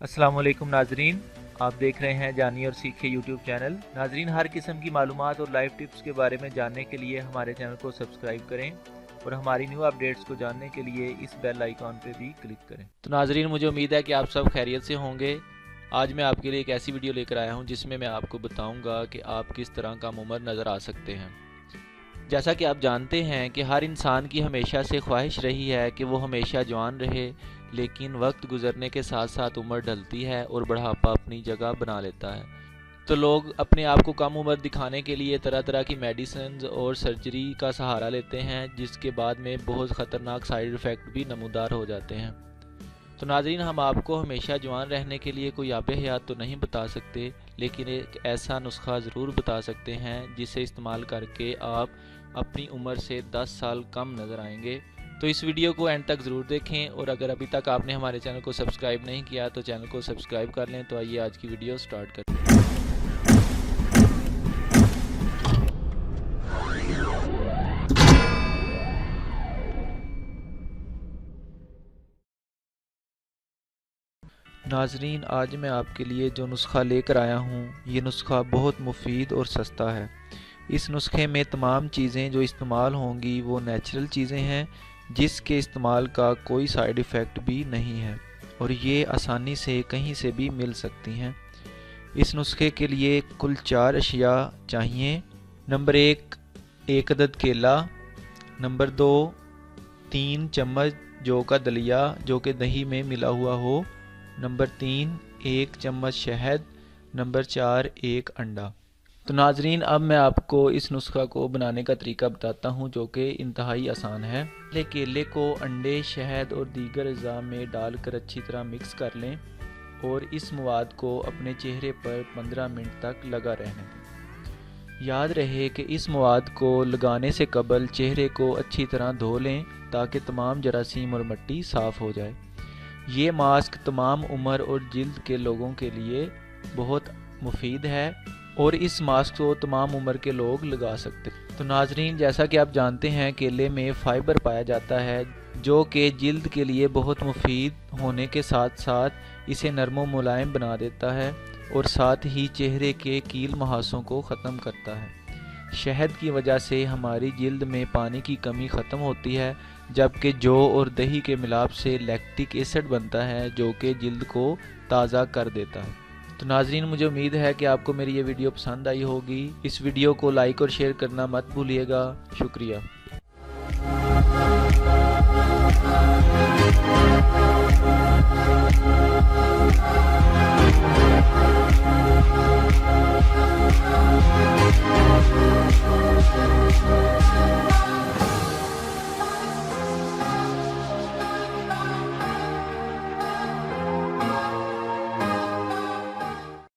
अस्सलाम वालेकुम नाजरीन, आप देख रहे हैं जानिए और सीखिए यूट्यूब चैनल। नाजरीन, हर किस्म की मालूमात और लाइव टिप्स के बारे में जानने के लिए हमारे चैनल को सब्सक्राइब करें और हमारी न्यू अपडेट्स को जानने के लिए इस बेल आइकॉन पे भी क्लिक करें। तो नाजरीन, मुझे उम्मीद है कि आप सब खैरियत से होंगे। आज मैं आपके लिए एक ऐसी वीडियो लेकर आया हूँ जिसमें मैं आपको बताऊँगा कि आप किस तरह कम उम्र नज़र आ सकते हैं। जैसा कि आप जानते हैं कि हर इंसान की हमेशा से ख्वाहिश रही है कि वो हमेशा जवान रहे, लेकिन वक्त गुजरने के साथ साथ उम्र ढलती है और बुढ़ापा अपनी जगह बना लेता है। तो लोग अपने आप को कम उम्र दिखाने के लिए तरह तरह की मेडिसिन और सर्जरी का सहारा लेते हैं, जिसके बाद में बहुत ख़तरनाक साइड इफ़ेक्ट भी नमूदार हो जाते हैं। तो नाज़रीन, हम आपको हमेशा जवान रहने के लिए कोई आबे हयात तो नहीं बता सकते, लेकिन एक ऐसा नुस्खा ज़रूर बता सकते हैं जिसे इस्तेमाल करके आप अपनी उम्र से 10 साल कम नज़र आएंगे। तो इस वीडियो को एंड तक ज़रूर देखें, और अगर अभी तक आपने हमारे चैनल को सब्सक्राइब नहीं किया तो चैनल को सब्सक्राइब कर लें। तो आइए आज की वीडियो स्टार्ट करें। नाजरीन, आज मैं आपके लिए जो नुस्खा लेकर आया हूँ, ये नुस्खा बहुत मुफीद और सस्ता है। इस नुस्खे में तमाम चीज़ें जो इस्तेमाल होंगी वो नेचुरल चीज़ें हैं, जिसके इस्तेमाल का कोई साइड इफ़ेक्ट भी नहीं है, और ये आसानी से कहीं से भी मिल सकती हैं। इस नुस्खे के लिए कुल 4 अशिया चाहिए। नंबर 1, 1 अदद केला। नंबर 2, 3 चम्मच जौ का दलिया जो कि दही में मिला हुआ हो। नंबर 3, 1 चम्मच शहद। नंबर 4, 1 अंडा। तो नाजरीन, अब मैं आपको इस नुस्खा को बनाने का तरीका बताता हूँ, जो कि इंतहाई आसान है। पहले केले को अंडे, शहद और दीगर अज़ा में डालकर अच्छी तरह मिक्स कर लें और इस मवाद को अपने चेहरे पर 15 मिनट तक लगा रहने दें। याद रहे कि इस मवाद को लगाने से कबल चेहरे को अच्छी तरह धो लें ताकि तमाम जरासीम और मिट्टी साफ़ हो जाए। ये मास्क तमाम उम्र और जिल्द के लोगों के लिए बहुत मुफीद है, और इस मास्क को तमाम उम्र के लोग लगा सकते हैं। तो नाजरीन, जैसा कि आप जानते हैं, केले में फ़ाइबर पाया जाता है जो कि जिल्द के लिए बहुत मुफीद होने के साथ साथ इसे नरम व मुलायम बना देता है, और साथ ही चेहरे के कील मुहासों को ख़त्म करता है। शहद की वजह से हमारी जिल्द में पानी की कमी ख़त्म होती है, जबकि जौ और दही के मिलाप से लैक्टिक एसिड बनता है जो कि जिल्द को ताज़ा कर देता है। तो नाजरीन, मुझे उम्मीद है कि आपको मेरी ये वीडियो पसंद आई होगी। इस वीडियो को लाइक और शेयर करना मत भूलिएगा। शुक्रिया।